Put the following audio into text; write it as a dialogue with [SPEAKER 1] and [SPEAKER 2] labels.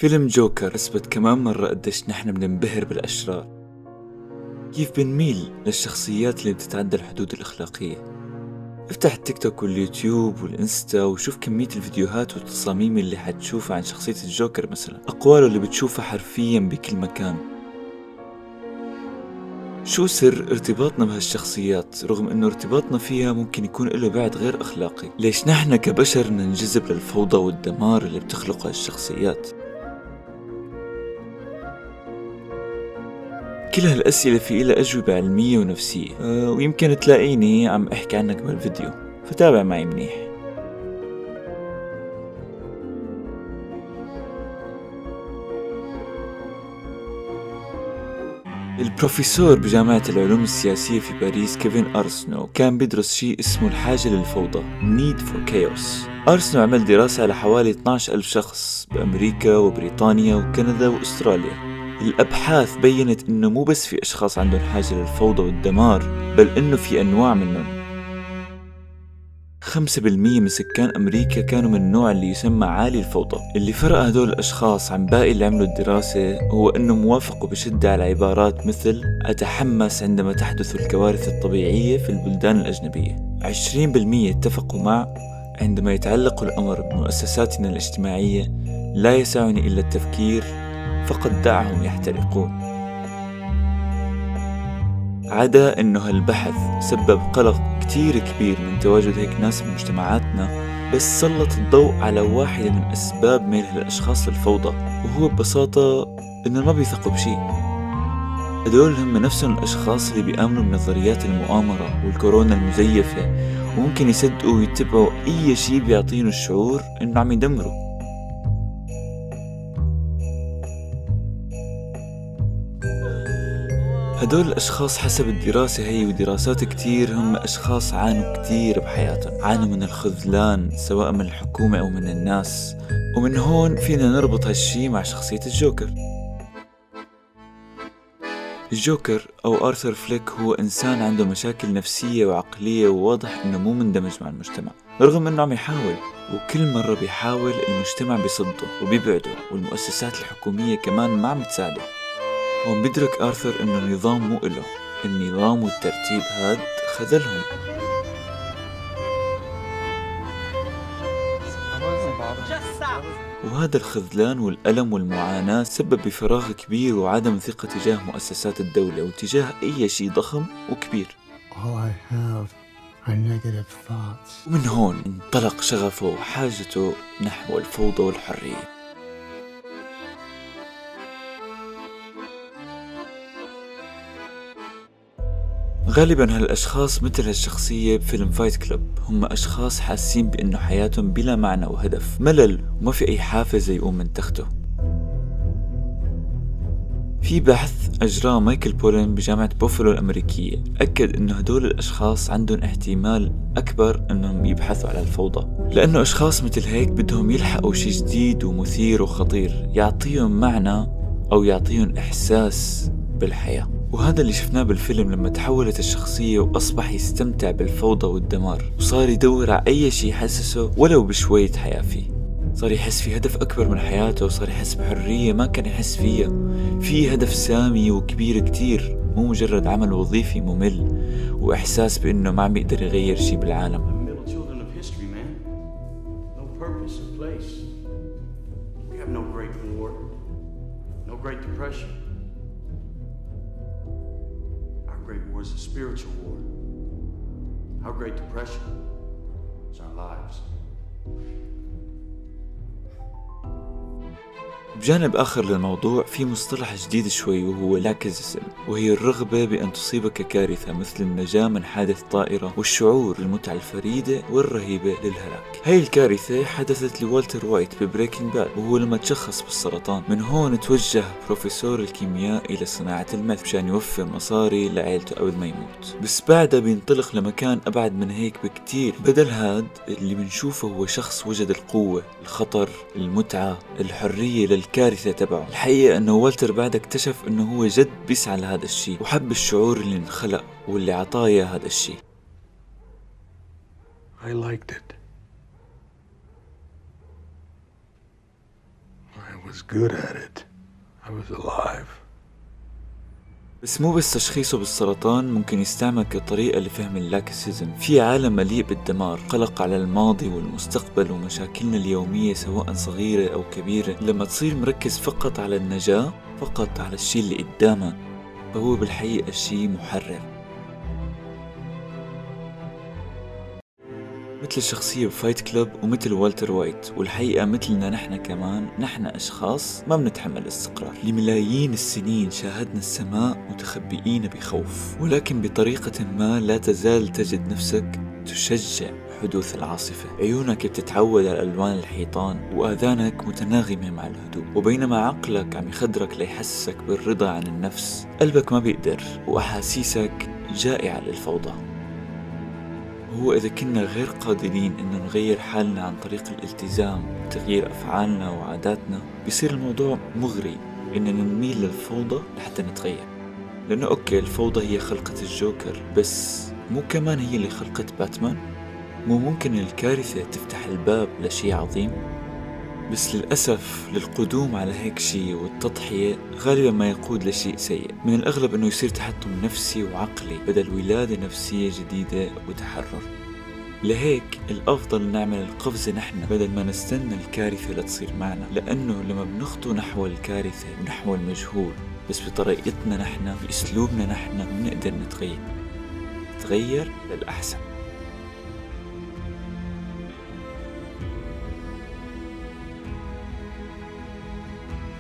[SPEAKER 1] فيلم جوكر أثبت كمان مرة قديش نحن بننبهر بالأشرار، كيف بنميل للشخصيات اللي بتتعدى الحدود الأخلاقية. افتح التيك توك واليوتيوب والإنستا وشوف كمية الفيديوهات والتصاميم اللي حتشوفها عن شخصية الجوكر مثلا، أقواله اللي بتشوفها حرفيا بكل مكان. شو سر ارتباطنا بهالشخصيات رغم انه ارتباطنا فيها ممكن يكون له بعد غير اخلاقي؟ ليش نحن كبشر ننجذب للفوضى والدمار اللي بتخلقها الشخصيات؟ كل هالأسئلة في إلها أجوبة علمية ونفسية، ويمكن تلاقيني عم أحكي عنك بالفيديو، فتابع معي منيح. البروفيسور بجامعة العلوم السياسية في باريس كيفن أرسنو كان بيدرس شيء اسمه الحاجة للفوضى Need for Chaos. أرسنو عمل دراسة على حوالي 12,000 شخص بأمريكا وبريطانيا وكندا وأستراليا. الأبحاث بيّنت إنه مو بس في أشخاص عندهم حاجة للفوضى والدمار، بل إنه في أنواع منهم. 5% من سكان أمريكا كانوا من النوع اللي يسمى عالي الفوضى. اللي فرق هدول الأشخاص عن باقي اللي عملوا الدراسة هو إنهم وافقوا بشدة على عبارات مثل أتحمس عندما تحدث الكوارث الطبيعية في البلدان الأجنبية. 20% اتفقوا مع عندما يتعلق الأمر بمؤسساتنا الاجتماعية لا يسعني إلا التفكير، فقد دعهم يحترقون. عدا انه هالبحث سبب قلق كتير كبير من تواجد هيك ناس بمجتمعاتنا، بس سلط الضوء على واحدة من اسباب ميل هالاشخاص للفوضى، وهو ببساطة انه ما بيثقوا بشي. هدول هم نفسهم الاشخاص اللي بيآمنوا بنظريات المؤامرة والكورونا المزيفة، وممكن يصدقوا ويتبعوا اي شي بيعطيهم الشعور انه عم يدمروا. هدول الأشخاص حسب الدراسة هي ودراسات كتير هم أشخاص عانوا كتير بحياتهم، عانوا من الخذلان سواء من الحكومة أو من الناس، ومن هون فينا نربط هالشي مع شخصية الجوكر. الجوكر أو آرثر فليك هو إنسان عنده مشاكل نفسية وعقلية، وواضح إنه مو مندمج مع المجتمع رغم إنه عم يحاول، وكل مرة بيحاول المجتمع بيصده وبيبعده، والمؤسسات الحكومية كمان ما عم تساعده. هون بيدرك آرثر إنه النظام مو إله، النظام والترتيب هاد خذلهم. وهذا الخذلان والألم والمعاناة سبب بفراغ كبير وعدم ثقة تجاه مؤسسات الدولة وتجاه أي شيء ضخم وكبير. ومن هون انطلق شغفه وحاجته نحو الفوضى والحرية. غالبا هالأشخاص مثل هالشخصية بفيلم فايت كلوب هم أشخاص حاسين بأنه حياتهم بلا معنى وهدف، ملل وما في أي حافز يقوم من تخته. في بحث أجراه مايكل بولين بجامعة بوفالو الأمريكية أكد أنه هدول الأشخاص عندهم احتمال أكبر أنهم يبحثوا على الفوضى، لأنه أشخاص مثل هيك بدهم يلحقوا شي جديد ومثير وخطير يعطيهم معنى أو يعطيهم إحساس بالحياة. وهذا اللي شفناه بالفيلم لما تحولت الشخصية وأصبح يستمتع بالفوضى والدمار، وصار يدور على أي شيء يحسسه ولو بشوية حياة فيه. صار يحس في هدف أكبر من حياته، وصار يحس بحرية ما كان يحس فيها، في هدف سامي وكبير كتير، مو مجرد عمل وظيفي ممل وإحساس بأنه ما عم يقدر يغير شيء بالعالم.
[SPEAKER 2] Great war is a spiritual war. Our Great Depression is our lives.
[SPEAKER 1] بجانب آخر للموضوع في مصطلح جديد شوي وهو لاكيزيزم، وهي الرغبة بأن تصيبك كارثة مثل النجاة من حادث طائرة والشعور المتعة الفريدة والرهيبة للهلاك. هاي الكارثة حدثت لوالتر وايت ببريكنج باد، وهو لما تشخص بالسرطان. من هون توجه بروفيسور الكيمياء إلى صناعة الميث مشان يوفر مصاري لعائلته قبل ما يموت، بس بعدها بينطلق لمكان أبعد من هيك بكتير. بدل هاد اللي بنشوفه هو شخص وجد القوة، الخطر، المتعة، الحرية للكارثة تبعه. الحقيقة انه والتر بعد اكتشف انه هو جد بيسعى لهذا الشيء، وحب الشعور اللي انخلق واللي عطاه هذا الشيء.
[SPEAKER 3] I liked it. I was good at it. I was alive.
[SPEAKER 1] بس مو بس تشخيصه بالسرطان ممكن يستعمل كطريقة لفهم اللاكسيزم. في عالم مليء بالدمار، قلق على الماضي والمستقبل ومشاكلنا اليومية سواء صغيرة أو كبيرة. لما تصير مركز فقط على النجاة، فقط على الشيء اللي قدامك، فهو بالحقيقة شيء محرر. مثل الشخصية بفايت كلوب ومثل والتر وايت، والحقيقة مثلنا نحن كمان، نحن أشخاص ما بنتحمل الاستقرار. لملايين السنين شاهدنا السماء متخبئين بخوف، ولكن بطريقة ما لا تزال تجد نفسك تشجع حدوث العاصفة. عيونك بتتعود على ألوان الحيطان وآذانك متناغمة مع الهدوء، وبينما عقلك عم يخدرك ليحسسك بالرضا عن النفس، قلبك ما بيقدر وأحاسيسك جائعة للفوضى. هو إذا كنا غير قادرين إنه نغير حالنا عن طريق الالتزام وتغيير أفعالنا وعاداتنا، بيصير الموضوع مغري إننا نميل للفوضى لحتى نتغير. لأنه أوكي، الفوضى هي خلقة الجوكر، بس مو كمان هي اللي خلقت باتمان؟ مو ممكن الكارثة تفتح الباب لشيء عظيم؟ بس للأسف للقدوم على هيك شيء والتضحية غالبا ما يقود لشيء سيء. من الأغلب أنه يصير تحطم نفسي وعقلي بدل ولادة نفسية جديدة وتحرر. لهيك الأفضل نعمل القفزة نحن بدل ما نستنى الكارثة لتصير معنا، لأنه لما بنخطو نحو الكارثة ونحو المجهول بس بطريقتنا نحن، بأسلوبنا نحن، بنقدر نتغير للأحسن.